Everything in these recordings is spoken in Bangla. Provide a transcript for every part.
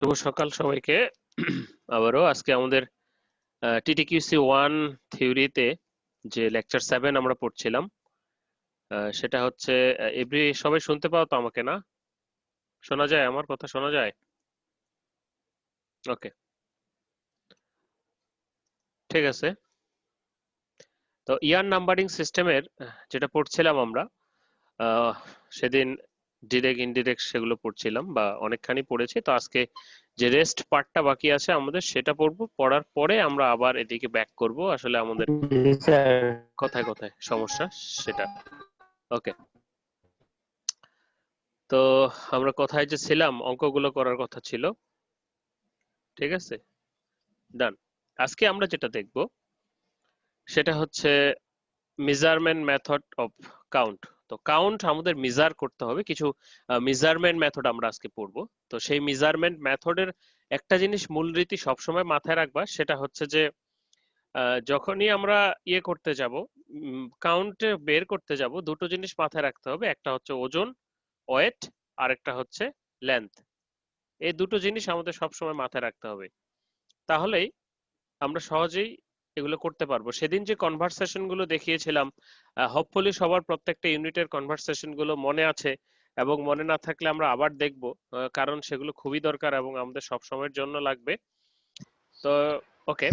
শুভ সকাল সবাইকে। আবারও আজকে আমাদের টিটিকিউসি 1 থিওরিতে যে লেকচার 7 আমরা পড়ছিলাম, সেটা হচ্ছে সবাই শুনতে পাও তো আমাকে? না শোনা যায়? আমার কথা শোনা যায়? ওকে, ঠিক আছে। তো ইয়ার নাম্বারিং সিস্টেমের যেটা পড়ছিলাম আমরা আহ, সেদিন ডিরেক্ট ইনডিরেক্ট সেগুলো পড়ছিলাম বা অনেকখানি পড়েছি। তো আজকে যে রেস্ট পার্টটা বাকি আছে আমাদের সেটা পড়বো, পড়ার পরে আমরা আবার এদিকে ব্যাক করব আসলে আমাদের জি স্যার। কোথায় কোথায় সমস্যা সেটা। ওকে, তো আমরা কোথায় যে ছিলাম, অঙ্কগুলো করার কথা ছিল। ঠিক আছে, ডান। আজকে আমরা যেটা দেখব সেটা হচ্ছে মেজারমেন্ট মেথড অফ কাউন্ট। তো কাউন্ট আমাদের মেজার করতে হবে, কিছু মেজারমেন্ট মেথড আমরা আজকে পড়বো। তো সেই মেজারমেন্ট মেথডের একটা জিনিস মূলরীতি সবসময় মাথায় রাখবা, সেটা হচ্ছে যে যখনই আমরা করতে যাব, কাউন্ট বের করতে যাব, দুটো জিনিস মাথায় রাখতে হবে। একটা হচ্ছে ওজন, ওয়েট, আর একটা হচ্ছে লেন্থ। এই দুটো জিনিস আমাদের সবসময় মাথায় রাখতে হবে, তাহলেই আমরা সহজেই এগুলো করতে পারবো। সেদিন যে কনভারসেশন গুলো দেখিয়েছিলাম, হোপফুলি সবার প্রত্যেকটা ইউনিটের কনভারসেশন গুলো মনে আছে, এবং মনে না থাকলে আমরা আবার দেখব, কারণ সেগুলো খুবই দরকার এবং আমাদের সব সময়ের জন্য লাগবে। তো ওকে,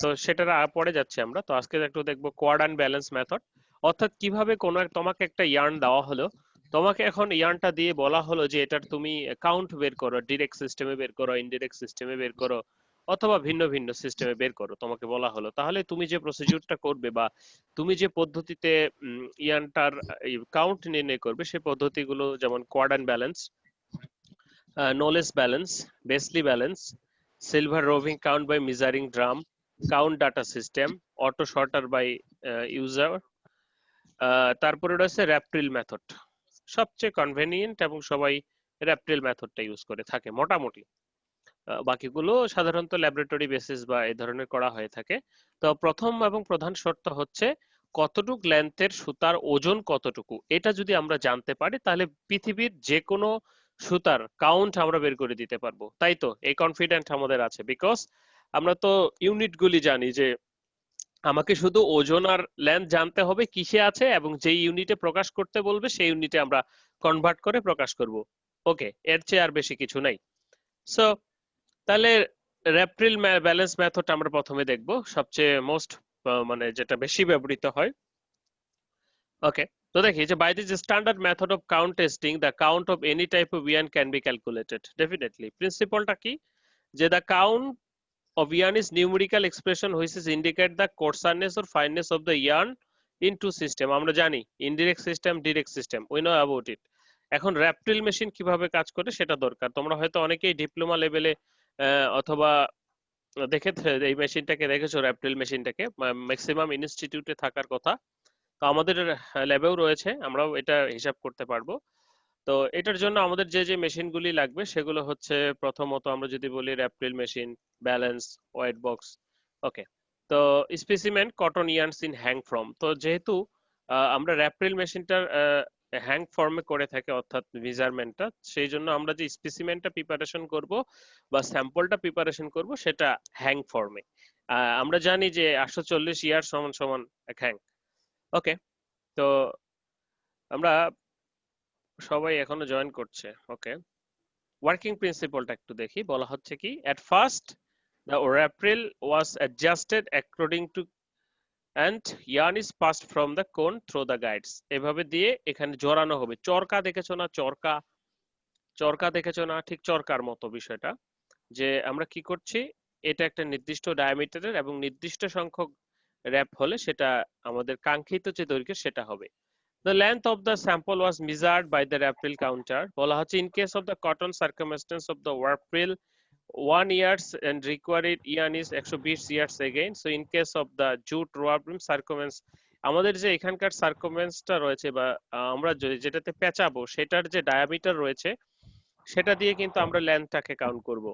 তো সেটার পরে যাচ্ছি আমরা। তো আজকে একটু দেখবো কোয়াড অ্যান্ড ব্যালেন্স মেথড, অর্থাৎ কিভাবে তোমাকে একটা ইয়ার্ন দেওয়া হলো, তোমাকে এখন ইয়ার্নটা দিয়ে বলা হলো যে এটার তুমি কাউন্ট বের করো, ডিরেক্ট সিস্টেমে বের করো, ইনডিরেক্ট সিস্টেমে বের করো, অথবা ভিন্ন ভিন্ন সিস্টেমে বের করো, তোমাকে বলা হলো। তাহলে তুমি যে প্রসিডিউরটা করবে বা তুমি যে পদ্ধতিতে ইয়ার্নটার কাউন্ট নির্ণয় করবে, সেই পদ্ধতিগুলো যেমন quad and balance, knowledge balance, Basely balance, silver roving count by measuring drum, count data system, auto sorter by user, তারপরে রয়েছে র্যাপটিল মেথড। সবচেয়ে কনভেনিয়েন্ট এবং সবাই র্যাপটিল মেথডটা ইউজ করে থাকে মোটামুটি। বাকিগুলো সাধারণত ল্যাবরেটরি বেসিস বা এই ধরনের করা হয়ে থাকে। তো প্রথম এবং প্রধান শর্ত হচ্ছে কতটুক লেন্থের সুতার ওজন কতটুকু, এটা যদি আমরা জানতে পারি তাহলে পৃথিবীর যে কোনো সুতার কাউন্ট আমরা বের করে দিতে পারবো। তাই তো এই কনফিডেন্ট আমাদের আছে, বিকজ আমরা তো ইউনিটগুলি জানি যে আমাকে শুধু ওজন আর লেন্থ জানতে হবে কিসে আছে, এবং যেই ইউনিটে প্রকাশ করতে বলবে সেই ইউনিটে আমরা কনভার্ট করে প্রকাশ করব। ওকে, এর চেয়ে আর বেশি কিছু নাই। সো তাহলে র্যাপটিল ব্যালেন্স মেথড আমরা প্রথমে দেখব, সবচেয়ে মোস্ট মানে যেটা বেশি ব্যবহৃত হয়। ওকে, তো দেখি যে by this standard method of count testing the count of any type of yarn can be calculated. Definitely প্রিন্সিপালটা কি, যে the count of yarn is numerical expression which is indicate the coarseness or fineness of the yarn in two system. আমরা জানি indirect system, direct system, we know about it. এখন র্যাপটিল মেশিন কিভাবে কাজ করে সেটা দরকার। তোমরা হয়তো অনেকেই ডিপ্লোমা লেভেলে অথবা এই মেশিনটাকে দেখেছো, র্যাপটিল মেশিনটাকে ম্যাক্সিমাম ইনস্টিটিউটে থাকার কথা। তো আমাদের ল্যাবেও রয়েছে, আমরাও এটা হিসাব করতে পারবো। তো এটার জন্য আমাদের যে যে মেশিনগুলি লাগবে সেগুলো হচ্ছে, প্রথমত আমরা যদি বলি wrap reel machine, balance, weight box. Okay, তো specimen cotton yarns in hang from. তো যেহেতু আমরা র্যাপটিল মেশিনটার হ্যাং ফর্মে করে থাকি, অর্থাৎ মেজারমেন্টটা, সেই জন্য আমরা যে স্পেসিমেনটা প্রিপারেশন করব বা স্যাম্পলটা প্রিপারেশন করব সেটা হ্যাং ফর্মে। আমরা জানি যে 840 ইয়ার সমান সমান এক হ্যাং। ওকে, তো আমরা সবাই এখনো জয়েন করছে। ওকে, ওয়ার্কিং প্রিন্সিপালটা একটু দেখি। বলা হচ্ছে কি, at first the wrap reel was adjusted according to and yarn is passed from the cone through the guides. এভাবে দিয়ে এখানে জড়ানো হবে। চরকা দেখেছো না? চরকা, চরকা দেখেছো না? ঠিক চরকার মতো বিষয়টা, যে আমরা কি করছি, এটা একটা নির্দিষ্ট ডায়ামিটারের এবং নির্দিষ্ট সংখ্যক র্যাপ হলে সেটা আমাদের কাঙ্ক্ষিত যে দৈর্ঘ্য সেটা হবে। The length of the sample was measured by the April counter. বলা হচ্ছে in case of the cotton circumstance of the April 1 years and required yarn is 120 years again. So in case of the jute April circumstance, আমাদের যে এখানকার সার্কুমেন্সটা রয়েছে বা আমরা যেটাতে পেঁচাবো সেটার যে ডায়ামিটার রয়েছে সেটা দিয়ে কিন্তু আমরা লেন্থটাকে কাউন্ট করব।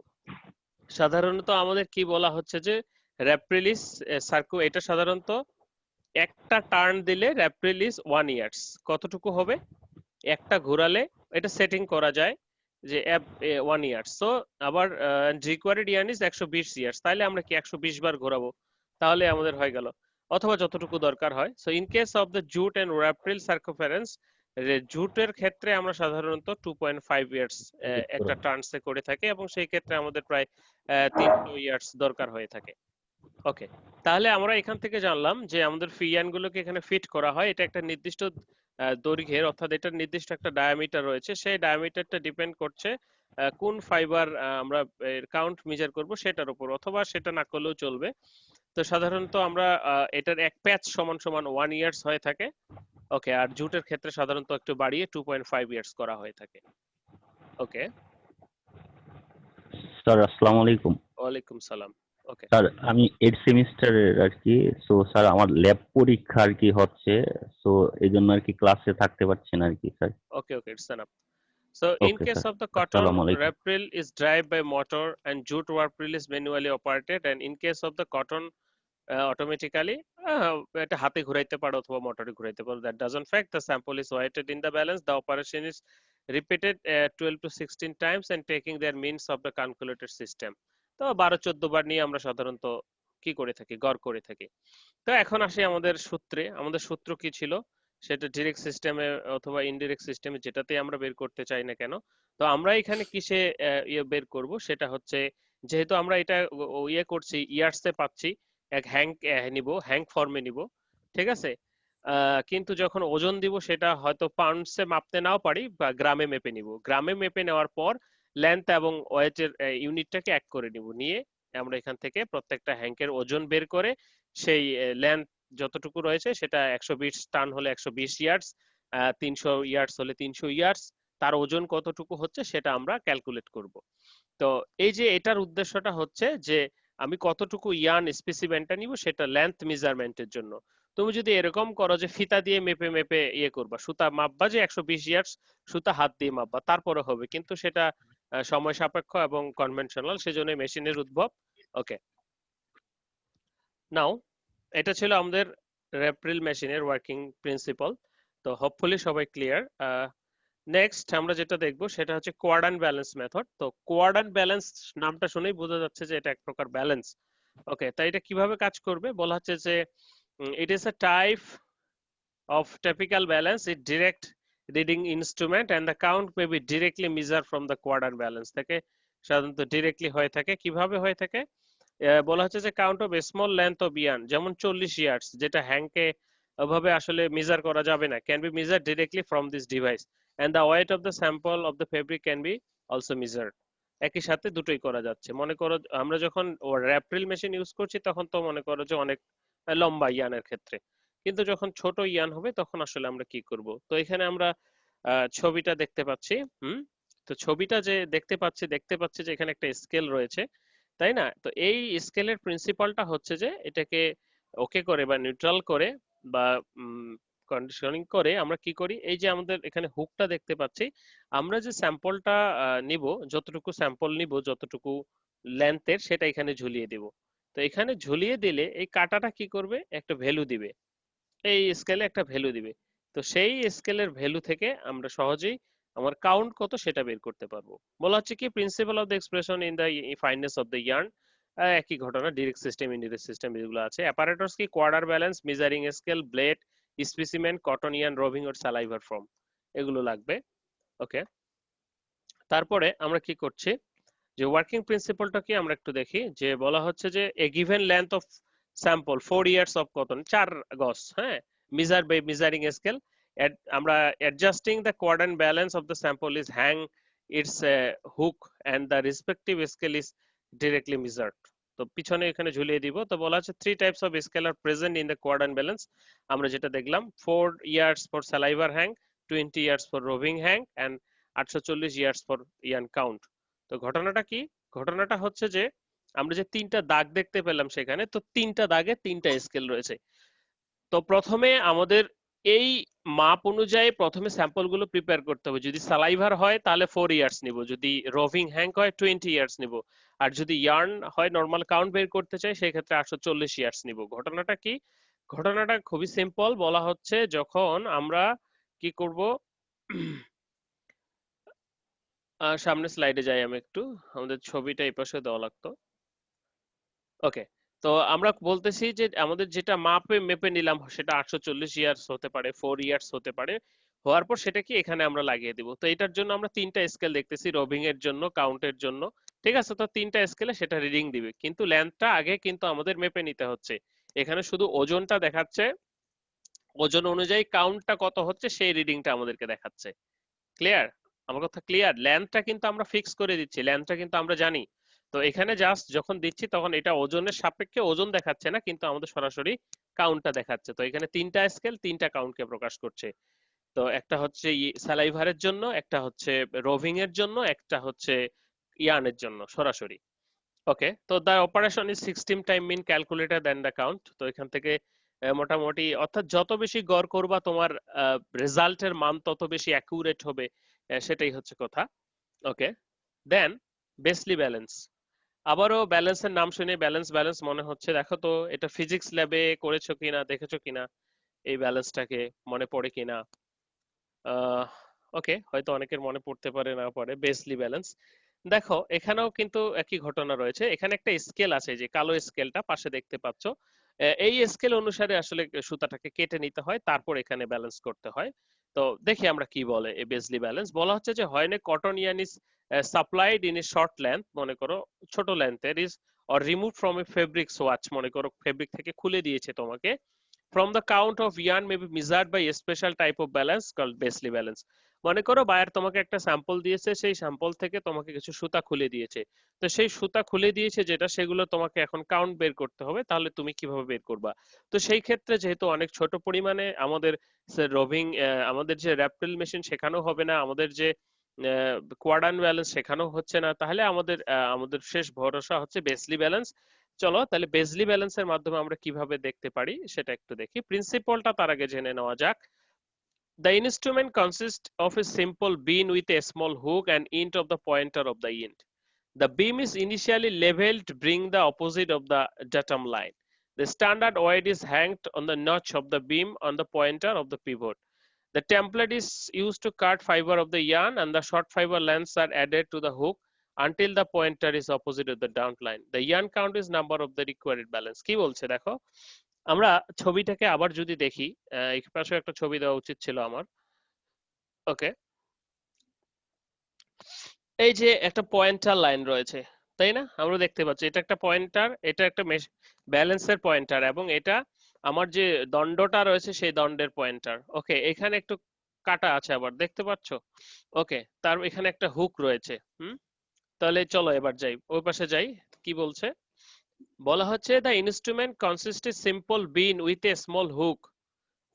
সাধারণত আমাদের কি বলা হচ্ছে যে র্যাপ্রিলিস এটা সাধারণত একটা টার্ন দিলে র্যাপ্রিলিস 1 ইয়ার্স কতটুকু হবে, একটা ঘোরালে এটা সেটিং করা যায় যে 1 ইয়ার, সো আবার রিকোয়ার্ড ইয়ার্ন ইজ 120 ইয়ার্স, তাহলে আমরা কি 120 বার ঘোরাবো, তাহলে আমাদের হয়ে গেল, অথবা যতটুকু দরকার হয়। So in case of the jute end wrap reel circumference, জুটের ক্ষেত্রে আমরা সাধারণত 2.5 ইয়ার্স একটা টার্নসে করে থাকি, এবং সেই ক্ষেত্রে আমাদের প্রায় 300 ইয়ার্স দরকার হয়ে থাকে। ওকে, তাহলে আমরা এখান থেকে জানলাম যে আমাদের ফিয়ান গুলোকে এখানে ফিট করা হয়, এটা একটা নির্দিষ্ট দৈর্ঘ্যের, অর্থাৎ এটার নির্দিষ্ট একটা ডায়ামিটার রয়েছে, সেই ডায়ামিটারটা ডিপেন্ড করছে কোন ফাইবার আমরা কাউন্ট মেজার করব সেটার উপর, অথবা সেটা না করলেও চলবে। তো সাধারণত আমরা এটার এক প্যাচ সমান সমান 1 ইয়ার্স হয়ে থাকে। ওকে, আর জুটের ক্ষেত্রে সাধারণত একটু বাড়িয়ে 2.5 ইয়ার্স করা হয়ে থাকে। ওকে, স্যার আসসালামু আলাইকুম। ওয়ালাইকুম সালাম। ওকে, স্যার আমি 8 সেমিস্টারের আর কি, সো স্যার আমার ল্যাব পরীক্ষা আর কি হচ্ছে, সো এই জন্য আর কি ক্লাসে থাকতে পারছি না আর কি sir. Okay, okay, it's enough. So in okay case sir, of the cotton, আসসালামু আলাইকুম। rapril is drive by motor and jute warpril is manually operated, and in case of the cotton, automatically এটা হাতে ঘুরাইতে পারো অথবা মোটরে ঘুরাইতে পারো, that doesn't affect the sample is weighted in the balance, the operation is repeated 12 to 16 times and taking their means of the calculated system. তো 12-14 বার নিয়ে আমরা সাধারণত কি করে থাকি, গড় করে থাকি। তো এখন আসি আমাদের সূত্রে, আমাদের সূত্র কি ছিল, সেটা ডিরেক্ট সিস্টেমে অথবা ইনডিরেক্ট সিস্টেমে, যেটাতে আমরা বের করতে চাই না কেন। তো আমরা এখানে কিসে ইয়ে বের করব, সেটা হচ্ছে, যেহেতু আমরা এটা ইয়ে করছি, ইয়ার্সে পাচ্ছি, এক হ্যাঙ্ক নিব, হ্যাঙ্ক ফর্মে নিব, ঠিক আছে। কিন্তু যখন ওজন দিব সেটা হয়তো পাউন্ডসে মাপতে নাও পারি, বা গ্রামে মেপে নিব। গ্রামে মেপে নেওয়ার পর লেন্থ এবং ওয়েটের ইউনিটটাকে এক করে নিব, নিয়ে আমরা এখান থেকে প্রত্যেকটা হ্যাঙ্কের ওজন বের করে সেই লেন্থ যতটুকু রয়েছে সেটা 120 টান হলে 120 ইয়ার্ডস, 300 ইয়ার্ডস হলে 300 ইয়ার্ডস, তার ওজন কতটুকু হচ্ছে সেটা আমরা ক্যালকুলেট করব। তো এই যে এটার উদ্দেশ্যটা হচ্ছে যে আমি কতটুকু ইয়ার্ন স্পেসিমেনটা নিব সেটা লেন্থ মেজারমেন্টের জন্য। তুমি যদি এরকম করো যে ফিতা দিয়ে মেপে মেপে ইয়ে করবা, সুতা মাপবা যে 120 ইয়ার্ডস, সুতা হাত দিয়ে মাপবা, তারপরে হবে, কিন্তু সেটা সময় সাপেক্ষ এবং কনভেনশনাল, সেজন্য মেশিনের উদ্ভব। ওকে, নাও এটা ছিল আমাদের রেপ্রিল মেশিনের ওয়ার্কিং প্রিন্সিপাল। তো হোপফুলি সবাই ক্লিয়ার। নেক্সট আমরা যেটা দেখব সেটা হচ্ছে কোয়ার্ডান ব্যালেন্স মেথড। তো কোয়ার্ডান ব্যালেন্স নামটা শুনেই বোঝা যাচ্ছে যে এটা এক প্রকার ব্যালেন্স। ওকে, তাই এটা কিভাবে কাজ করবে, বলা হচ্ছে যে it is a type of typical balance, it direct reading instrument and the count may be directly measured from the quadrant balance থেকে সাধারণত ডিরেক্টলি হয়ে থাকে। কিভাবে হয়ে থাকে, বলা হচ্ছে যে count of small length of yarn, যেমন 40 ইয়ার্স, যেটা হ্যাংকে ওভাবে আসলে মেজার করা যাবে না, can be measure directly from this device, and the weight of the sample of the fabric can be also measured. একই সাথে দুটোই করা যাচ্ছে। মনে করো আমরা যখন র্যাপ্রিল মেশিন ইউজ করছি তখন তো মনে করো যে অনেক লম্বা ইয়ানের ক্ষেত্রে, কিন্তু যখন ছোট ইয়ান হবে তখন আসলে আমরা কি করব। তো এখানে আমরা ছবিটা দেখতে পাচ্ছি। হুম, তো ছবিটা যে দেখতে পাচ্ছি যে এখানে একটা স্কেল রয়েছে, তাই না? তো এই স্কেলের প্রিন্সিপালটা হচ্ছে যে এটাকে ওকে করে বা নিউট্রাল করে বা কন্ডিশনিং করে আমরা কি করি, এই যে আমাদের এখানে হুকটা দেখতে পাচ্ছি, আমরা যে স্যাম্পলটা নিব, যতটুকু স্যাম্পল নিব, যতটুকু লেন্থের, সেটা এখানে ঝুলিয়ে দিব। তো এখানে ঝুলিয়ে দিলে এই কাঁটাটা কি করবে, একটা ভ্যালু দিবে, এই স্কেলে একটা ভ্যালু দিবে। তো সেই স্কেলের ভ্যালু থেকে আমরা সহজেই আমার কাউন্ট কত সেটা বের করতে পারবো। বলা হচ্ছে কি principal of the expression in the fineness of the yarn, একই ঘটনা, ডিরেক্ট সিস্টেম ইনডিরেক্ট সিস্টেম যেগুলো আছে। অ্যাপারেটস কি quarter balance, measuring scale, blade, specimen, cotton yarn, রবিং ওর সালাইভার ফর্ম, এগুলো লাগবে। ওকে, তারপরে আমরা কি করছি, যে ওয়ার্কিং প্রিন্সিপালটা কি আমরা একটু দেখি, যে বলা হচ্ছে যে a given length of sample 4 yards of cotton, 4 গজ, হ্যাঁ, মেজার বাই মেজারিং স্কেল, আমরা অ্যাডজাস্টিং দ্য কোয়ার্ডান balance of the sample is hang its hook end the respective scale is directly measured. তো পিছনে এখানে ঝুলিয়ে দিব। তো বলা হচ্ছে 3 types of scale are present in the কোয়ার্ডান ব্যালেন্স। আমরা যেটা দেখলাম 4 yards for sliver hang, 20 yards for roving hang and 840 years for yarn count. তো ঘটনাটা কি, ঘটনাটা হচ্ছে যে আমরা যে 3টা দাগ দেখতে পেলাম সেখানে, তো 3টা দাগে 3টা স্কেল রয়েছে। তো প্রথমে আমাদের এই মাপ অনুযায়ী প্রথমে স্যাম্পল গুলো প্রিপেয়ার করতে হবে। যদি সালাইভার হয় তাহলে 4 ইয়ার্স নিব, যদি রোভিং হ্যাঙ্ক হয় 20 ইয়ার্স নিব, আর যদি ইয়ার্ন হয় নর্মাল কাউন্ট বের করতে চাই সেক্ষেত্রে 840 ইয়ার্স নিব। ঘটনাটা কি, ঘটনাটা খুবই সিম্পল। বলা হচ্ছে যখন আমরা কি করব, সামনে স্লাইডে যাই আমি একটু, আমাদের ছবিটা এই পাশে দেওয়া লাগতো। ওকে, তো আমরা বলতেছি যে আমাদের যেটা মাপে মেপে নিলাম সেটা 840 ইয়ার্স হতে পারে, 4 ইয়ার্স হতে পারে, হওয়ার পর সেটা কি এখানে আমরা লাগিয়ে দিব। তো এটার জন্য আমরা তিনটা স্কেল দেখতেছি, রোভিং এর জন্য, কাউন্টের জন্য। ঠিক আছে, তো তিনটা স্কেলে সেটা রিডিং দিবে, কিন্তু লেন্থটা আগে কিন্তু আমাদের মেপে নিতে হচ্ছে। এখানে শুধু ওজনটা দেখাচ্ছে, ওজন অনুযায়ী কাউন্টটা কত হচ্ছে সেই রিডিংটা আমাদেরকে দেখাচ্ছে। ক্লিয়ার? আমার কথা ক্লিয়ার? লেন্থটা কিন্তু আমরা ফিক্স করে দিচ্ছি, লেন্থটা কিন্তু আমরা জানি। তো এখানে জাস্ট যখন দিচ্ছি তখন এটা ওজনের সাপেক্ষে ওজন দেখাচ্ছে না, কিন্তু আমাদের সরাসরি কাউন্টটা দেখাচ্ছে। তো এখানে তিনটা স্কেল তিনটা কাউন্টকে প্রকাশ করছে। তো একটা হচ্ছে স্যালাইভারের জন্য, একটা হচ্ছে রোভিং এর জন্য, একটা হচ্ছে ইয়ানের জন্য সরাসরি। ওকে, তো the operation is 16 time mean calculator then the count. তো এখান থেকে মোটামুটি, অর্থাৎ যত বেশি গড় করবা তোমার রেজাল্টের মান তত বেশি অ্যাকুরেট হবে, সেটাই হচ্ছে কথা। ওকে, দেন বেসলি ব্যালেন্স। আবারও ব্যালেন্সের নাম শুনে ব্যালেন্স ব্যালেন্স মনে হচ্ছে, দেখো তো এটা ফিজিক্স ল্যাবে করেছো কিনা, দেখেছো কিনা এই ব্যালেন্সটাকে, মনে পড়ে কিনা। আহ ওকে, হয়তো অনেকের মনে পড়তে পারে না পারে। বেসলি ব্যালেন্স, দেখো এখানেও কিন্তু একই ঘটনা রয়েছে। এখানে একটা স্কেল আছে, যে কালো স্কেলটা পাশে দেখতে পাচ্ছ, এই স্কেল অনুসারে আসলে সুতাটাকে কেটে নিতে হয়, তারপর এখানে ব্যালেন্স করতে হয়। তো দেখি আমরা কি বলে এই বেসলি ব্যালেন্স। বলা হচ্ছে যে হয় না cotton yarn is supplied in a short length, মনে করো ছোট লেন্থের, is or remove from a fabric swatch, মনে করো ফেব্রিক থেকে খুলে দিয়েছে তোমাকে, from the count of yarn may be measured by a special type of balance called Beasley balance। মনে করো বায়ার তোমাকে একটা স্যাম্পল দিয়েছে, সেই স্যাম্পল থেকে তোমাকে কিছু সুতা খুলে দিয়েছে। তো সেই সুতা খুলে দিয়েছে যেটা, সেগুলো তোমাকে এখন কাউন্ট বের করতে হবে, তাহলে তুমি কিভাবে বের করবা? তো সেই ক্ষেত্রে যেহেতু অনেক ছোট পরিমাণে আমাদের রোভিং, আমাদের যে র্যাপটেল মেশিন শেখানো হবে না, আমাদের যে কোয়ার্ডান ব্যালেন্স শেখানো হচ্ছে না, তাহলে আমাদের শেষ ভরসা হচ্ছে বেসলি ব্যালেন্স। চলো তাহলে বেজলি ব্যালেন্সের মাধ্যমে আমরা কিভাবে দেখতে পারি সেটা একটু দেখি, প্রিন্সিপলটা তার আগে জেনে নেওয়া যাক। The instrument consists of a simple beam with a small hook and end of the pointer of the end. The beam is initially leveled to bring the opposite of the datum line. The standard weight is hanged on the notch of the beam on the pointer of the pivot. The template is used to cut fiber of the yarn, and the short fiber lengths are added to the hook until the pointer is opposite of the down line. The yarn count is number of the required balance। কি বলছে দেখো, আমরা ছবিটাকে আবার যদি দেখি, এই পাশে একটা ছবি দেওয়া উচিত ছিল আমার। ওকে, এই যে একটা পয়েন্টার লাইন রয়েছে, তাই না? আমরা দেখতে পাচ্ছি এটা একটা পয়েন্টার, এটা একটা ব্যালেন্সের পয়েন্টার, এবং এটা আমার যে দণ্ডটা রয়েছে সেই দণ্ডের পয়েন্টার। ওকে, এখানে একটু কাটা আছে আবার, দেখতে পাচ্ছ? ওকে, তার এখানে একটা হুক রয়েছে। তাহলে চলো এবার যাই, ওই পাশে যাই। কি বলছে? বলা হচ্ছে the instrument consist a simple beam with a small hook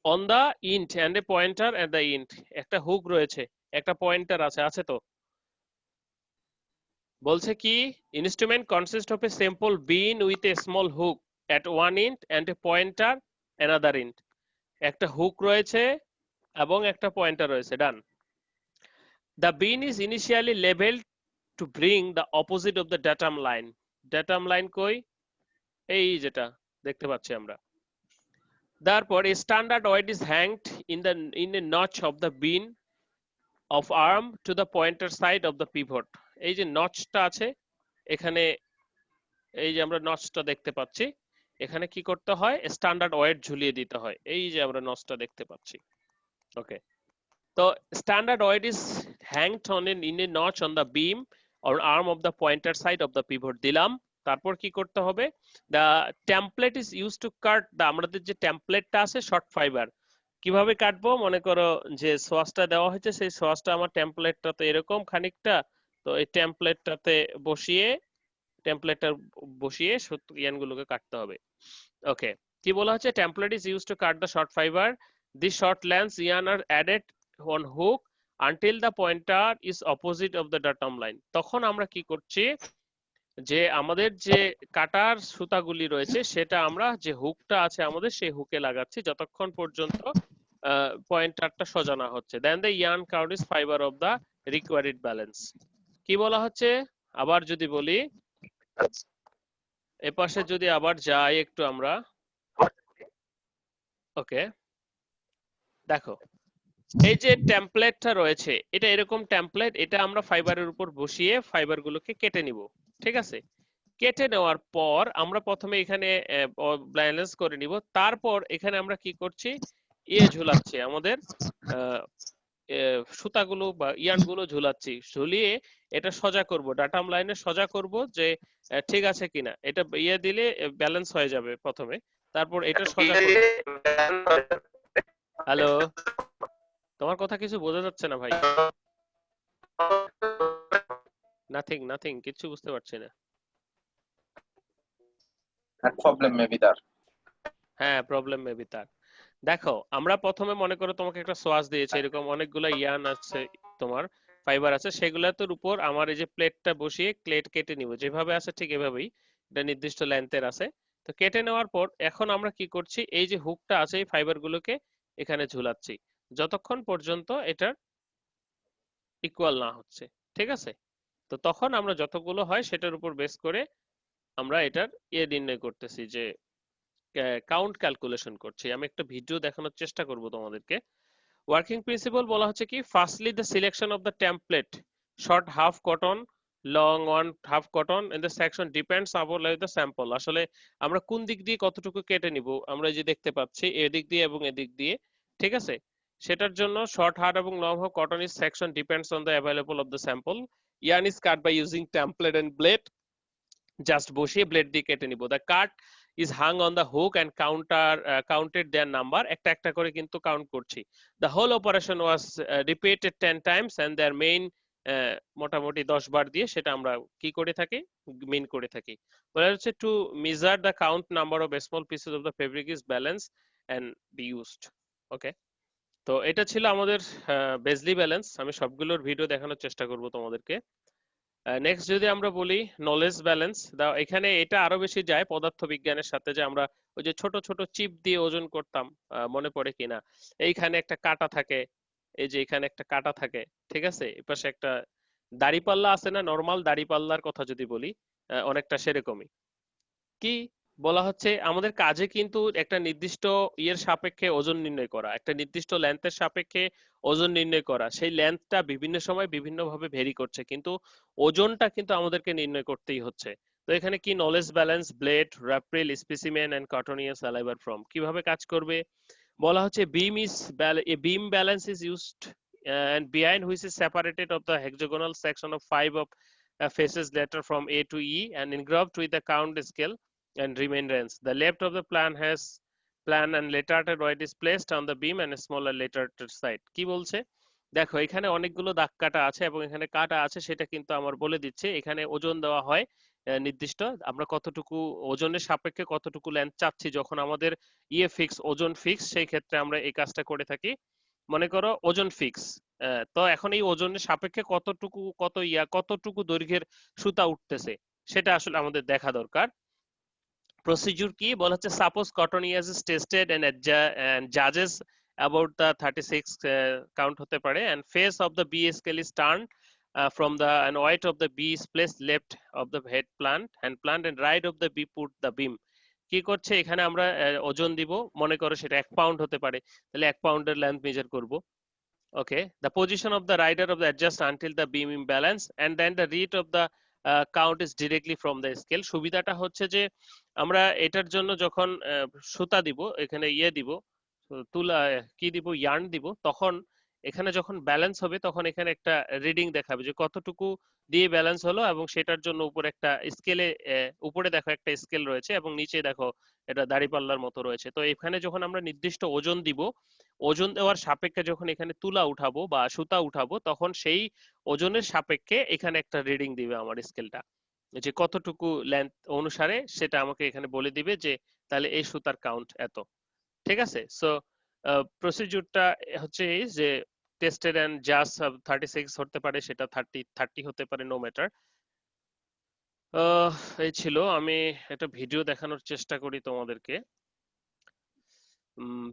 on the end and a pointer at the end. একটা হুক রয়েছে, একটা পয়েন্টার আছে, আছে তো? বলছে কি, instrument consist of a simple beam with a small hook at one end and a pointer another end. একটা হুক রয়েছে এবং একটা পয়েন্টার রয়েছে, done. The beam is initially levelled to bring the opposite of the datum line. Datum line কই? এই যেটা দেখতে পাচ্ছি আমরা। তারপর standard weight is hanged in a notch of the beam of arm to the pointer side of the pivot. এই যে নচটা আছে এখানে, এই যে আমরা নচটা দেখতে পাচ্ছি, এখানে কি করতে হয়? স্ট্যান্ডার্ড ওয়েট ঝুলিয়ে দিতে হয়। এই যে আমরা নচটা দেখতে পাচ্ছি। ওকে, তো standard weight is hanged on in a notch on the beam or arm of the pointer side of the pivot দিলাম। তারপর কি করতে হবে? The template is use to cut the, আমাদের যে টেমপ্লেটটা আছে শর্ট ফাইবার, কিভাবে কাটবো? মনে করো যে সোয়াসটা দেওয়া হয়েছে, সেই সোয়াসটা আমার টেমপ্লেটটা তো এরকম খানিকটা, তো এই টেমপ্লেটটাতে বসিয়ে, টেমপ্লেটটা বসিয়ে ইয়ানগুলোকে কাটতে হবে। ওকে, কি বলা হচ্ছে? Template is use to cut the short fibre, the short lengths yarn are added on hook until the pointer is opposite of the datum line. তখন আমরা কি করছি, যে আমাদের যে কাটার সুতাগুলি রয়েছে সেটা আমরা যে হুকটা আছে আমাদের সেই হুকে লাগাচ্ছি যতক্ষণ পর্যন্ত পয়েন্টারটা সোজা না হচ্ছে। Then the yarn count is fibre of the required balance. কি বলা হচ্ছে? আবার যদি বলি, এপাশে যদি আবার যাই একটু আমরা। ওকে, দেখো এই যে টেমপ্লেটটা রয়েছে, এটা এরকম টেমপ্লেট, এটা আমরা ফাইবারের উপর বসিয়ে ফাইবারগুলোকে কেটে নিব। ঠিক আছে, কেটে নেওয়ার পর আমরা প্রথমে এখানে ব্যালেন্স করে নিব, তারপর এখানে আমরা কি করছি, ঝুলাচ্ছি আমাদের আহ, সুতাগুলো বা ইয়ানগুলো ঝুলাচ্ছি, ঝুলিয়ে এটা সোজা করব, ডাটাম লাইনে সোজা করব যে ঠিক আছে কিনা, এটা দিলে ব্যালেন্স হয়ে যাবে প্রথমে, তারপর এটা সোজা করব। হ্যালো, তোমার কথা কিছু বোঝা যাচ্ছে না ভাই। নাথিং নাথিং, কিচ্ছু বুঝতে পারছি না। problem maybe there. হ্যাঁ, প্রবলেম মেবি তার। দেখো, আমরা প্রথমে মনে করো তোমাকে একটা সোয়াচ দিয়েছে, এরকম অনেকগুলো ইয়ান আছে, তোমার ফাইবার আছে, সেগুলোর উপর আমার এই যে প্লেটটা বসিয়ে প্লেট কেটে নিব, যেভাবে আছে ঠিক এভাবেই, এটা নির্দিষ্ট লেন্থের আছে। তো কেটে নেওয়ার পর এখন আমরা কি করছি, এই যে হুকটা আছে এই ফাইবার গুলোকে এখানে ঝুলাচ্ছি, যতক্ষণ পর্যন্ত এটার ইকুয়াল না হচ্ছে। ঠিক আছে, তো তখন আমরা যতগুলো হয় সেটার উপর বেস করে আমরা এটার নির্ণয় করতেছি, যে কাউন্ট ক্যালকুলেশন করছি। আমি একটা ভিডিও দেখানোর চেষ্টা করব তোমাদেরকে। ওয়ার্কিং প্রিন্সিপাল বলা হচ্ছে কি, firstly the selection of the template, short half cotton, long one half cotton in the section depends upon the sample. আসলে আমরা কোন দিক দিয়ে কতটুকু কেটে নিব, আমরা যে দেখতে পাচ্ছি এদিক দিয়ে এবং এদিক দিয়ে, ঠিক আছে, সেটার জন্য শর্ট হাফ এবং long half cotton is section depends on the available of the sample. Yarn is cut by using template and blade, just বসিয়ে ব্লেড দিয়ে কেটে নিব। The cut is hung on the hook and counted their number, একটা একটা করে কিন্তু কাউন্ট করছি। The whole operation was repeated 10 times and their main, মোটামুটি 10 বার দিয়ে সেটা আমরা কি করে থাকি, মিন করে থাকি। বলা হচ্ছে to measure the count number of small pieces of the fabric is balance and be used. Okay, তো এটা ছিল আমাদের বেজলি ব্যালেন্স। আমি সবগুলোর ভিডিও দেখানোর চেষ্টা করব তোমাদেরকে। নেক্সট যদি আমরা বলি নলেজ ব্যালেন্স, এখানে এটা আরো বেশি যায় পদার্থবিজ্ঞানের সাথে, যে আমরা ওই যে ছোট ছোট চিপ দিয়ে ওজন করতাম, মনে পড়ে কিনা, এইখানে একটা কাঁটা থাকে, এই যে এখানে একটা কাঁটা থাকে, ঠিক আছে, এপাশে একটা দাঁড়িপাল্লা আছে না, নর্মাল দাঁড়িপাল্লার কথা যদি বলি, অনেকটা সেরকমই। কি বলা হচ্ছে, আমাদের কাজে কিন্তু একটা নির্দিষ্ট ইয়ের সাপেক্ষে ওজন নির্ণয় করা, একটা নির্দিষ্ট লেন্থের সাপেক্ষে ওজন নির্ণয় করা, সেই লেন্থটা বিভিন্ন সময় বিভিন্ন ভাবে ভেরি করছে, কিন্তু ওজনটা কিন্তু আমাদেরকে নির্ণয় করতেই হচ্ছে। তো এখানে কি, knowledge balance, blade, wrap reel, specimen and cotton yarn sliver from, কিভাবে কাজ করবে বলা হচ্ছে, beam balance is used and behind which is separated of the hexagonal section of 5 of faces letter from A to E and engraved with the count scale and remainder. The left of the plan and lettered white is placed on the beam and a smaller lettered side. কি বলছে, দেখো এখানে অনেকগুলো দাগ কাটা আছে এবং এখানে কাটা আছে, সেটা কিন্তু আমার বলে দিচ্ছে, এখানে ওজন দেওয়া হয় নির্দিষ্ট, আমরা কতটুকু ওজনের সাপেক্ষে কতটুকু লেন্থ চাচ্ছি, যখন আমাদের ফিক্স, ওজন ফিক্স, সেই ক্ষেত্রে আমরা এই কাজটা করে থাকি। মনে করো ওজন ফিক্স, তো এখন এই ওজনের সাপেক্ষে কতটুকু দৈর্ঘ্যের সুতা উঠতেছে, সেটা আসলে আমাদের দেখা দরকার। প্রসিডিউর কি বলা হচ্ছে, suppose cotton yarns is tested and জাজেস অ্যাবাউট দ্য 36 কাউন্ট হতে পারে, and face of the B scale is turned from the and weight of the B is placed left of the head plant and right of the B put the beam. কি করছে, এখানে আমরা ওজন দিব, মনে করো সেটা 1 পাউন্ড হতে পারে, তাহলে 1 পাউন্ডের লেন্থ মেজার করব। ওকে, the position of the rider of the adjust until the beam imbalance and then the read of the count is directly from the scale. সুবিধাটা হচ্ছে যে আমরা এটার জন্য যখন সুতা দিব, এখানে দিব, তুলা কি দিব, ইয়ার্ন দিব, তখন এখানে যখন ব্যালেন্স হবে তখন এখানে একটা রিডিং দেখাবে যে কতটুকু দিয়ে ব্যালেন্স হলো, এবং সেটার জন্য উপরে একটা স্কেলে, উপরে দেখো একটা স্কেল রয়েছে এবং নিচে দেখো এটা দাঁড়িপাল্লার মতো রয়েছে। তো এখানে যখন আমরা নির্দিষ্ট ওজন দিব, ওজন দেওয়ার সাপেক্ষে যখন এখানে তুলা উঠাবো বা সুতা উঠাবো, তখন সেই ওজনের সাপেক্ষে এখানে একটা রিডিং দিবে আমার স্কেলটা, যে কতটুকু লেন্থ অনুসারে সেটা আমাকে এখানে বলে দিবে যে তাহলে এই সুতার কাউন্ট এত। ঠিক আছে, সো প্রসিডিউরটা হচ্ছে এই যে টেস্টেড এন্ড জাস্ট 36 হতে পারে, সেটা 30 হতে পারে, নো ম্যাটার। এই ছিল, আমি একটা ভিডিও দেখানোর চেষ্টা করি তোমাদেরকে,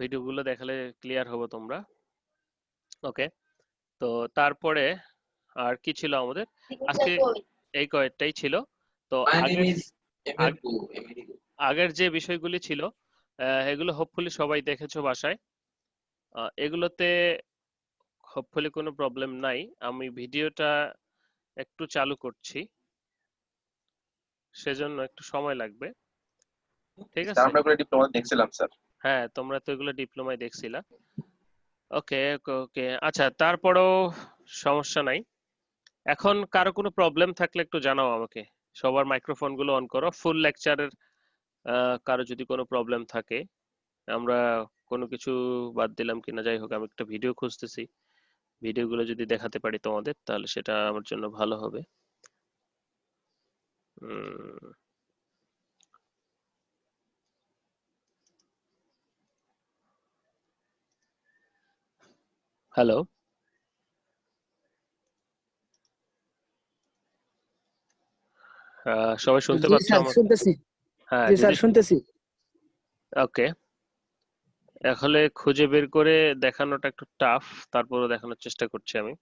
ভিডিওগুলো দেখালে ক্লিয়ার হবে তোমরা। ওকে, তো তারপরে আর কি ছিল আমাদের আজকে, এই কয়েকটাই ছিল। তো My name আগের is Emergu. আগের যে বিষয়গুলি ছিল এগুলো হোপফুলি সবাই দেখেছো বাসায়। এগুলোতে হোপফুলি কোনো প্রবলেম নাই। আমি ভিডিওটা একটু চালু করছি, সেজন্য একটু সময় লাগবে। ঠিক স্যার আছে? আমরা এগুলো ডিপ্লোমা দেখছিলাম স্যার। হ্যাঁ, তোমরা তো এগুলো ডিপ্লোমায় দেখছিলা। ওকে ওকে ওকে, আচ্ছা তারপরেও সমস্যা নাই। এখন কারো কোনো প্রবলেম থাকলে একটু জানাও আমাকে। সবার মাইক্রোফোন গুলো অন করো। ফুল লেকচারের কারো যদি কোনো প্রবলেম থাকে, আমরা কোনো কিছু বাদ দিলাম কিনা যাই হোক, আমি একটা ভিডিও খুঁজতেছি। ভিডিওগুলো যদি দেখাতে পারি তোমাদের তাহলে সেটা আমার জন্য ভালো হবে। হ্যালো, সবাই শুনতে জি পাচ্ছ স্যার আমাকে? শুনতেছি। হ্যাঁ জি যদি, স্যার শুনতেছি। ওকে। আসলে খুঁজে বের করে দেখানোটা একটু টাফ, তারপরও দেখানোর চেষ্টা করছি আমি।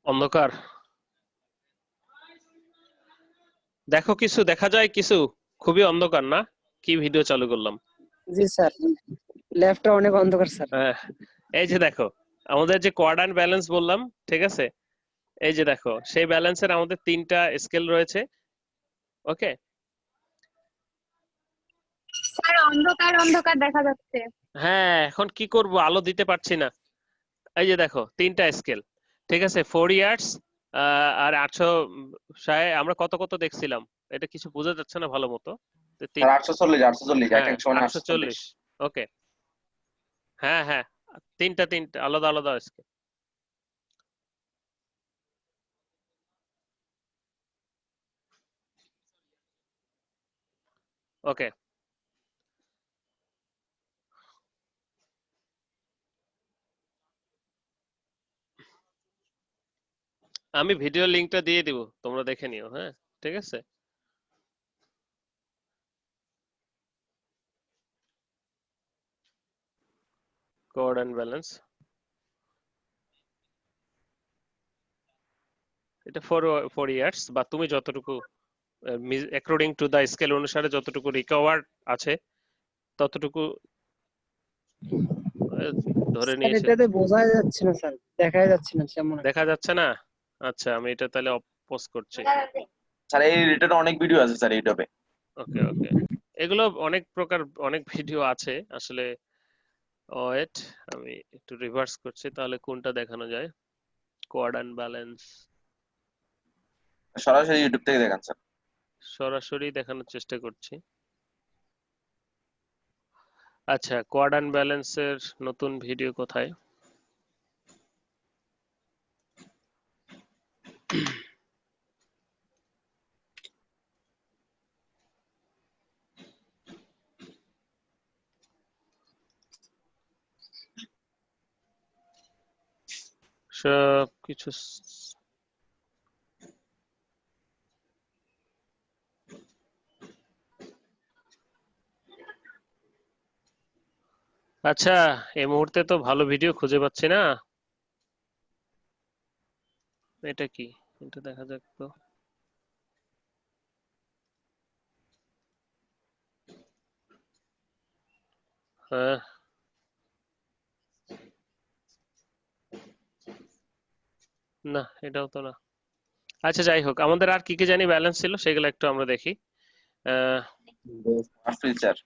অন্ধকার, দেখো কিছু দেখা যায়? কিছু খুবই অন্ধকার না? কি ভিডিও চালু করলাম? জি স্যার, ল্যাবটা অনেক অন্ধকার স্যার। হ্যাঁ, এই যে দেখো, আমাদের যে কোয়াড্রান্ট ব্যালেন্স বললাম, ঠিক আছে? এই যে দেখো, সেই ব্যালেন্সের আমাদের 3টা স্কেল রয়েছে। ওকে, স্যার অন্ধকার অন্ধকার দেখা যাচ্ছে। হ্যাঁ এখন কি করব, আলো দিতে পারছি না। এই যে দেখো 3টা স্কেল, ঠিক আছে? 4 ইয়ার্স আর 800 আমরা কত কত দেখছিলাম, এটা কিছু বোঝা যাচ্ছে না ভালো মতো। তো স্যার 840 এক হ্যাঁ এক সময় 840। 840। ওকে, হ্যাঁ হ্যাঁ, তিনটা আলাদা আলাদা স্কেল। ওকে, আমি ভিডিও লিংকটা দিয়ে দিব, তোমরা দেখে নিও। হ্যাঁ, ঠিক আছে। কোঅর্ডিনেট ব্যালেন্স, এটা 4 ইয়ার্স, বা তুমি যতটুকু অ্যাকর্ডিং টু দা স্কেল অনুসারে যতটুকু রিকভার আছে ততটুকু আহ, ধরে স্যার নিয়েছে। এটাতে বোঝা যাচ্ছে না স্যার, দেখাই যাচ্ছে না তেমন একটা। দেখা যাচ্ছে না? আচ্ছা, আমি এটা তাহলে পোস্ট করছি। স্যার এই রিলেটেড অনেক ভিডিও আছে স্যার ইউটিউবে। ওকে ওকে, এগুলো অনেক প্রকার, অনেক ভিডিও আছে আসলে। ওয়েট, আমি একটু রিভার্স করছি, তাহলে কোনটা দেখানো যায়। কোয়ার্ডান ব্যালেন্স সরাসরি ইউটিউব থেকে দেখান স্যার। সরাসরি দেখানোর চেষ্টা করছি। আচ্ছা, কোয়ার্ডান ব্যালেন্সের নতুন ভিডিও কোথায়? সব কিছু আচ্ছা, এই মুহূর্তে তো ভালো ভিডিও খুঁজে পাচ্ছি না। এটা কি, এটা দেখা যাক তো। হ্যাঁ, না এটাও তো না। আচ্ছা যাই হোক, আমাদের আর কি কি জানি ব্যালেন্স ছিল সেগুলো একটু আমরা দেখি। আহ, ফিচার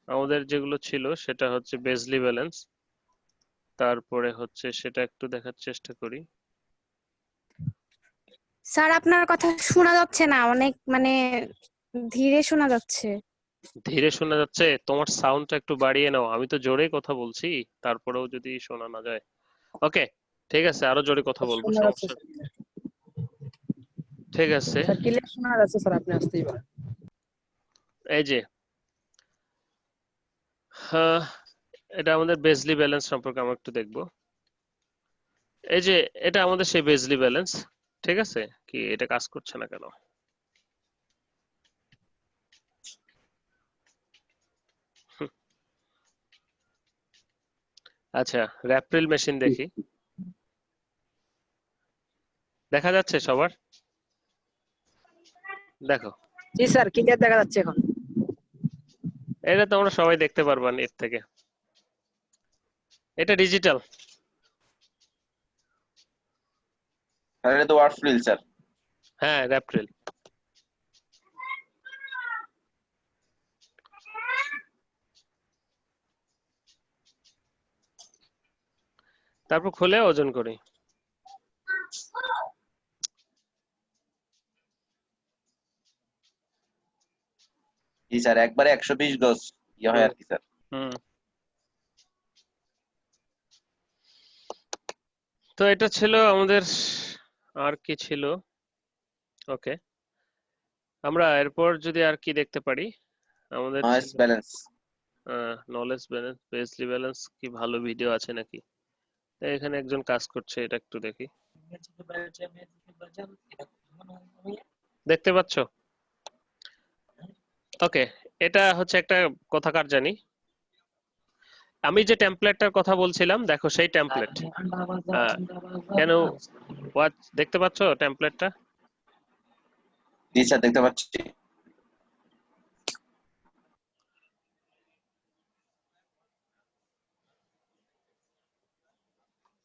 আমাদের যেগুলো ছিল সেটা হচ্ছে বেজলি ব্যালেন্স, তারপরে হচ্ছে সেটা একটু দেখার চেষ্টা করি। স্যার আপনার কথা শোনা যাচ্ছে না, অনেক মানে ধীরে শোনা যাচ্ছে। ধীরে শোনা যাচ্ছে? তোমার সাউন্ডটা একটু বাড়িয়ে নাও, আমি তো জোরেই কথা বলছি, তারপরেও যদি শোনা না যায়। ওকে, ঠিক আছে, আরো জোরে কথা বলবো, শোনা যাচ্ছে সমস্যা স্যার, নেই। ঠিক আছে, স্যার ক্লিয়ার শোনা যাচ্ছে স্যার, আপনি আসতেই পারেন। এই যে আহ, এটা আমাদের বেজলি ব্যালেন্স সম্পর্কে আমরা একটু দেখবো। এই যে এটা আমাদের সেই বেজলি ব্যালেন্স, ঠিক আছে? কি এটা কাজ করছে না কেন? হুম, আচ্ছা, র্যাপ্রিল মেশিন দেখি। দেখা যাচ্ছে সবার? দেখো, জি স্যার, ক্লিয়ার দেখা যাচ্ছে এখন। এটা তোমরা সবাই দেখতে পারবা এর থেকে। এটা ডিজিটাল। স্যার এটা তো ওয়ার্ড ফিল স্যার। হ্যাঁ, র্যাপটেল। তারপর খুলে ওজন করি। জি স্যার, একবারে 120 গজ ইয়ে হয় হুম আর কি স্যার। হুম। তো এটা ছিল আমাদের, আর কি ছিল? ওকে, আমরা এরপর যদি আর কি দেখতে পারি, আমাদের নয়েজ ছিল ব্যালেন্স। নলেজ ব্যালেন্স, বেসলি ব্যালেন্স, কি ভালো ভিডিও আছে নাকি? এখানে একজন কাজ করছে, এটা একটু দেখি। দেখতে পাচ্ছ? ওকে, এটা হচ্ছে একটা কথাকার জানি। আমি যে টেমপ্লেটটার কথা বলছিলাম, দেখো সেই টেমপ্লেট। কেন ওয়াচ দেখতে পাচ্ছ টেমপ্লেটটা? জি স্যার, দেখতে পাচ্ছি।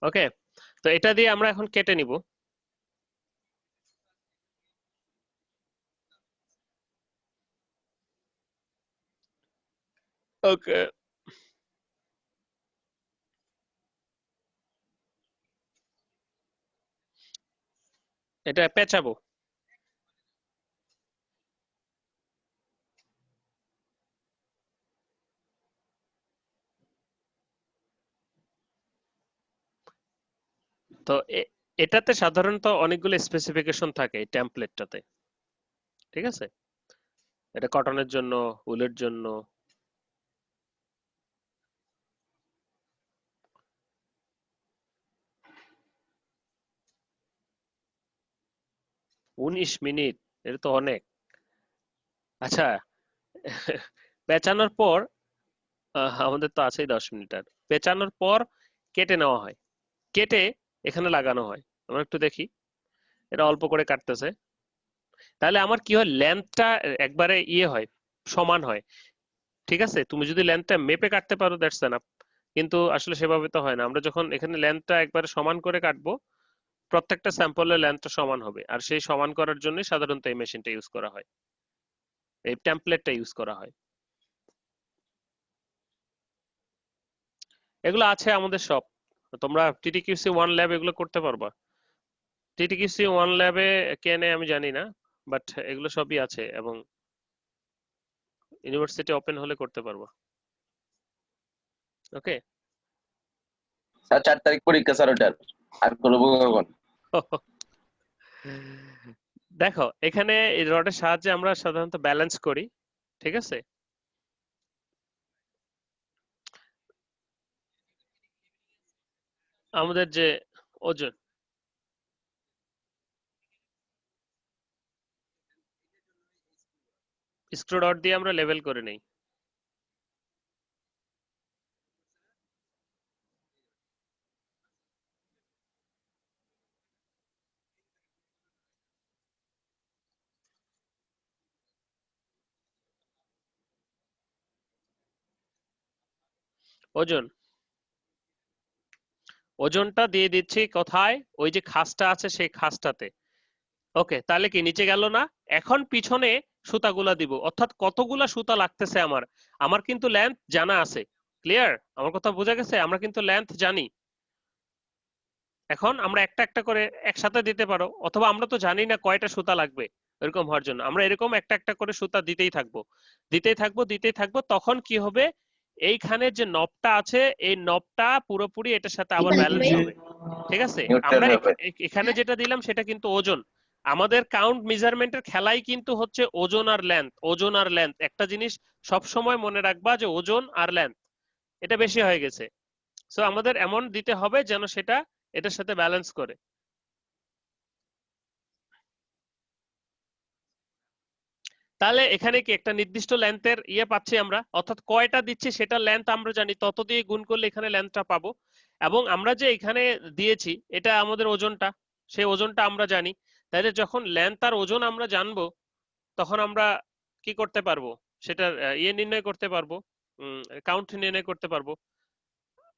ওকে, তো এটা দিয়ে আমরা এখন কেটে নিব। ওকে, এটা পেঁচাবো। তো এটাতে সাধারণত অনেকগুলো স্পেসিফিকেশন থাকে এই টেমপ্লেটটাতে, ঠিক আছে? এটা কটনের জন্য, উলের জন্য। উনিশ মিনিট, এটা তো অনেক। আচ্ছা, পেঁচানোর পর আমাদের তো আছেই 10 মিনিট। আর পেঁচানোর পর কেটে নেওয়া হয়, কেটে এখানে লাগানো হয়। আমরা একটু দেখি, এটা অল্প করে কাটতেছে। তাহলে আমার কি হয়, লেন্থটা একবারে ইয়ে হয়, সমান হয়। ঠিক আছে, তুমি যদি লেন্থটা মেপে কাটতে পারো দ্যাটস এনাফ, কিন্তু আসলে সেভাবে তো হয় না। আমরা যখন এখানে লেন্থটা একবারে সমান করে কাটবো, প্রত্যেকটা স্যাম্পলের লেন্থটা সমান হবে, আর সেই সমান করার জন্য সাধারণত এই মেশিনটা ইউজ করা হয়, এই টেমপ্লেটটা ইউজ করা হয়। এগুলো আছে আমাদের সব। তোমরা টিটিকিউসি ওয়ান ল্যাব এগুলো করতে পারবা। টিটিকিউসি ওয়ান ল্যাবে কেনে আমি জানি না, বাট এগুলো সবই আছে, এবং ইউনিভার্সিটি ওপেন হলে করতে পারবা। ওকে। স্যার 4 তারিখ পরীক্ষা স্যার ওটার। আর করবো কখন? দেখো, এখানে এই রডের সাহায্যে আমরা সাধারণত ব্যালেন্স করি, ঠিক আছে? আমাদের যে ওজন, স্ক্রু রড দিয়ে আমরা লেভেল করে নেই। ওজন, ওজনটা দিয়ে দিচ্ছি কোথায়? ওই যে খাসটা আছে সেই খাসটাতে। ওকে, তাহলে কি নিচে গেল না? এখন পিছনে সুতাগুলা দিব, অর্থাৎ কতগুলা সুতা লাগতেছে আমার। আমার কিন্তু লেন্থ জানা আছে। ক্লিয়ার? আমার কথা বোঝা গেছে? আমরা কিন্তু লেন্থ জানি। এখন আমরা একটা একটা করে একসাথে দিতে পারো, অথবা আমরা তো জানি না কয়টা সুতা লাগবে এরকম হওয়ার জন্য, আমরা এরকম একটা একটা করে সুতা দিতেই থাকবো, দিতেই থাকবো, দিতেই থাকবো। তখন কি হবে, এইখানে যে নবটা আছে এই নবটা পুরোপুরি এটার সাথে আবার ব্যালেন্স হবে। ঠিক আছে, নিউট্রাল আমরা হবে। এখানে যেটা দিলাম সেটা কিন্তু ওজন। আমাদের কাউন্ট মেজারমেন্টের খেলাই কিন্তু হচ্ছে ওজন আর লেন্থ, ওজন আর লেন্থ। একটা জিনিস সব সময় মনে রাখবা যে ওজন আর লেন্থ, এটা বেশি হয়ে গেছে। সো আমাদের এমন দিতে হবে যেন সেটা এটার সাথে ব্যালেন্স করে। তাহলে এখানে কি একটা নির্দিষ্ট লেন্থের ইয়ে পাচ্ছি আমরা, অর্থাৎ কয়টা দিচ্ছি সেটা লেন্থ আমরা জানি, তত দিয়ে গুণ করলে এখানে লেন্থটা পাবো। এবং আমরা যে এখানে দিয়েছি এটা আমাদের ওজনটা, সেই ওজনটা আমরা জানি। তাহলে যখন লেন্থ আর ওজন আমরা জানবো তখন আমরা কি করতে পারবো, সেটার ইয়ে নির্ণয় করতে পারবো, কাউন্ট নির্ণয় করতে পারবো।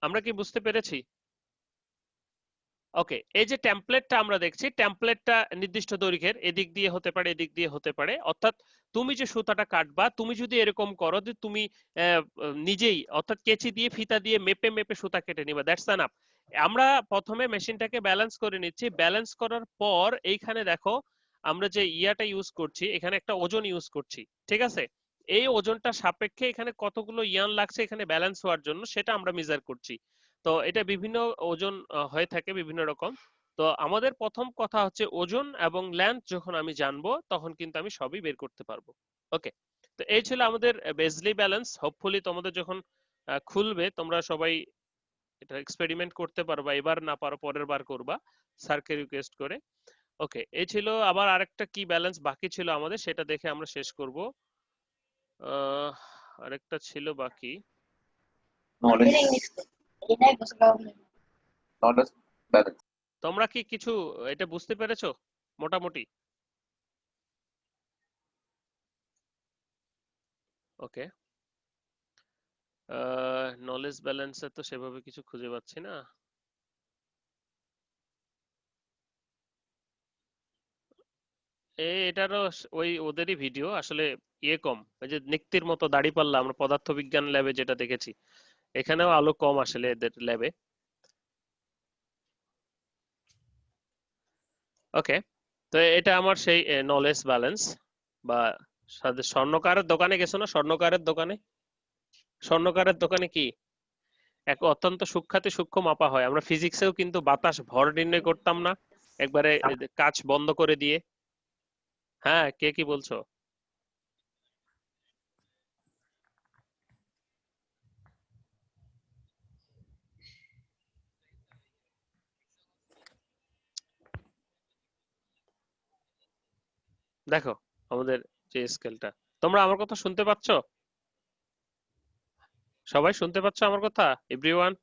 আমরা কি বুঝতে পেরেছি? ওকে, এই যে টেমপ্লেটটা আমরা দেখছি, টেমপ্লেটটা নির্দিষ্ট দৈর্ঘ্যের, এদিক দিয়ে হতে পারে, এদিক দিয়ে হতে পারে। অর্থাৎ তুমি যে সুতাটা কাটবা, তুমি যদি এরকম করো যে তুমি নিজেই অর্থাৎ কেচি দিয়ে ফিতা দিয়ে মেপে মেপে সুতা কেটে নিবা, দ্যাটস এনাফ। আমরা প্রথমে মেশিনটাকে ব্যালেন্স করে নিচ্ছি। ব্যালেন্স করার পর এইখানে দেখো আমরা যে ইয়াটা ইউজ করছি, এখানে একটা ওজন ইউজ করছি, ঠিক আছে? এই ওজনটা সাপেক্ষে এখানে কতগুলো ইয়ান লাগছে এখানে ব্যালেন্স হওয়ার জন্য, সেটা আমরা মেজার করছি। তো এটা বিভিন্ন ওজন হয়ে থাকে বিভিন্ন রকম। তো আমাদের প্রথম কথা হচ্ছে ওজন এবং লেন্থ যখন আমি জানবো তখন কিন্তু আমি সবই বের করতে পারবো। ওকে, তো এই ছিল আমাদের বেসলি ব্যালেন্স। হোপফুলি তোমাদের যখন খুলবে তোমরা সবাই এটা এক্সপেরিমেন্ট করতে পারবা, এবার না পারো পরের বার করবা স্যারকে রিকোয়েস্ট করে। ওকে, এই ছিল। আবার আরেকটা কি ব্যালেন্স বাকি ছিল আমাদের, সেটা দেখে আমরা শেষ করব। আরেকটা ছিল বাকি। Knowledge knowledge balance. তোমরা কি কিছু এটা বুঝতে পেরেছো মোটামুটি? ওকে, নলেজ ব্যালেন্সে তো সেভাবে কিছু খুঁজে পাচ্ছি না। এটারও ওই ওদেরই ভিডিও আসলে, ইয়ে কম, ওই যে নিক্তির মতো দাড়ি পাল্লা আমরা পদার্থবিজ্ঞান ল্যাবে যেটা দেখেছি, এখানেও আলো কম আসলে এদের ল্যাবে। ওকে, তো এটা আমার সেই নলেজ ব্যালেন্স। বা স্বর্ণকারের দোকানে গেছো না? স্বর্ণকারের দোকানে, স্বর্ণকারের দোকানে কি এক অত্যন্ত সূক্ষ্মাতি সূক্ষ্ম মাপা হয়। আমরা ফিজিক্সেও কিন্তু বাতাস ভর নির্ণয় করতাম না একবারে কাচ বন্ধ করে দিয়ে? হ্যাঁ, কে কি বলছো? দেখো আমাদের যে স্কেলটা, তোমরা আমার কথা শুনতে পাচ্ছ? সবাই শুনতে পাচ্ছ আমার কথা, এভরিওয়ান?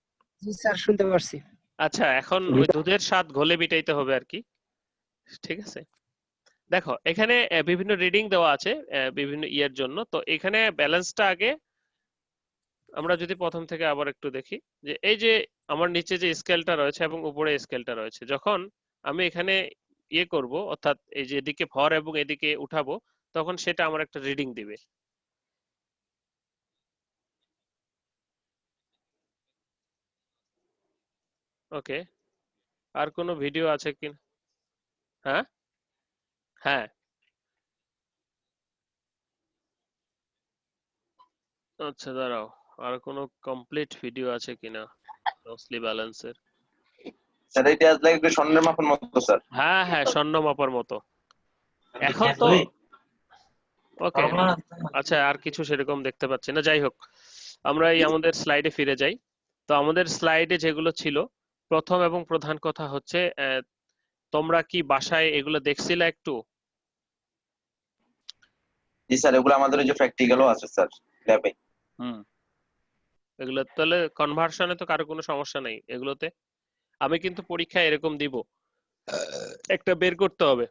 জি স্যার, শুনতে পারছি। আচ্ছা, এখন ওই দুধের স্বাদ ঘোলে মিটাইতে হবে আর কি, ঠিক আছে? দেখো এখানে বিভিন্ন রিডিং দেওয়া আছে বিভিন্ন ইয়ের জন্য। তো এখানে ব্যালেন্সটা আগে আমরা যদি প্রথম থেকে আবার একটু দেখি, যে এই যে আমার নিচে যে স্কেলটা রয়েছে এবং উপরে স্কেলটা রয়েছে, যখন আমি এখানে ইয়ে করব অর্থাৎ এই যে এদিকে ভর এবং এদিকে উঠাবো, তখন সেটা আমার একটা রিডিং দিবে। ওকে, আর কোনো ভিডিও আছে কি? হ্যাঁ, হ্যাঁ, আচ্ছা দাঁড়াও, আর কোনো কমপ্লিট ভিডিও আছে কিনা রসলি ব্যালেন্সের? স্যার এটা আসলে একটু স্বর্ণের মাপের মতো স্যার। হ্যাঁ হ্যাঁ, স্বর্ণ মাপার মতো। এখন তো ওকে, আচ্ছা আর কিছু সেরকম দেখতে পাচ্ছি না। যাই হোক, আমরা এই আমাদের স্লাইডে ফিরে যাই। তো আমাদের স্লাইডে যেগুলো ছিল, প্রথম এবং প্রধান কথা হচ্ছে তোমরা কি বাসায় এগুলো দেখছিলে একটু? জি স্যার, এগুলো আমাদের ওই যে প্র্যাকটিক্যালও আছে স্যার ল্যাবে। হুম, এগুলো তাহলে কনভার্সনে তো কারো কোনো সমস্যা নেই এগুলোতে। আমি কিন্তু পরীক্ষায় এরকম দিব, একটা বের করতে হবে,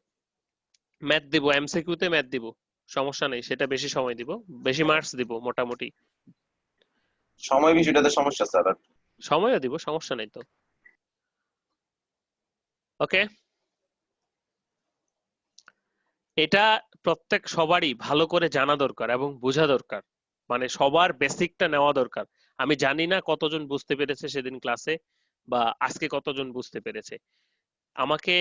ম্যাথ দিব, এমসিকিউ তে ম্যাথ দিব, সমস্যা নেই, সেটা বেশি সময় দিব, বেশি মার্কস দিব মোটামুটি। সময় বিষয়টাতে সমস্যা স্যার। সময়ও দিব, সমস্যা নেই তো। ওকে, এটা প্রত্যেক সবারই ভালো করে জানা দরকার এবং বোঝা দরকার, মানে সবার বেসিকটা নেওয়া দরকার। আমি জানি না কতজন বুঝতে পেরেছে সেদিন ক্লাসে, বা আজকে কতজন বুঝতে পেরেছে। আমাকে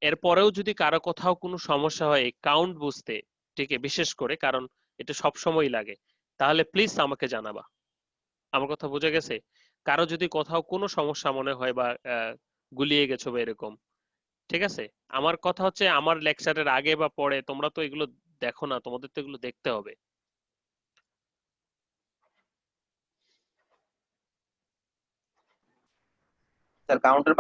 এরপরেও যদি কারো কোথাও কোনো সমস্যা হয় কাউন্ট বুঝতে, ঠিক আছে, বিশেষ করে, কারণ এটা সব সময় লাগে, তাহলে প্লিজ আমাকে জানাবা। আমার কথা বোঝা গেছে? কারো যদি কোথাও কোনো সমস্যা মনে হয় বা গুলিয়ে গেছো বা এরকম, ঠিক আছে? আমার কথা হচ্ছে আমার লেকচারের আগে বা পরে তোমরা তো এগুলো দেখো না, তোমাদের তো এগুলো দেখতে হবে। স্যার কাউন্টের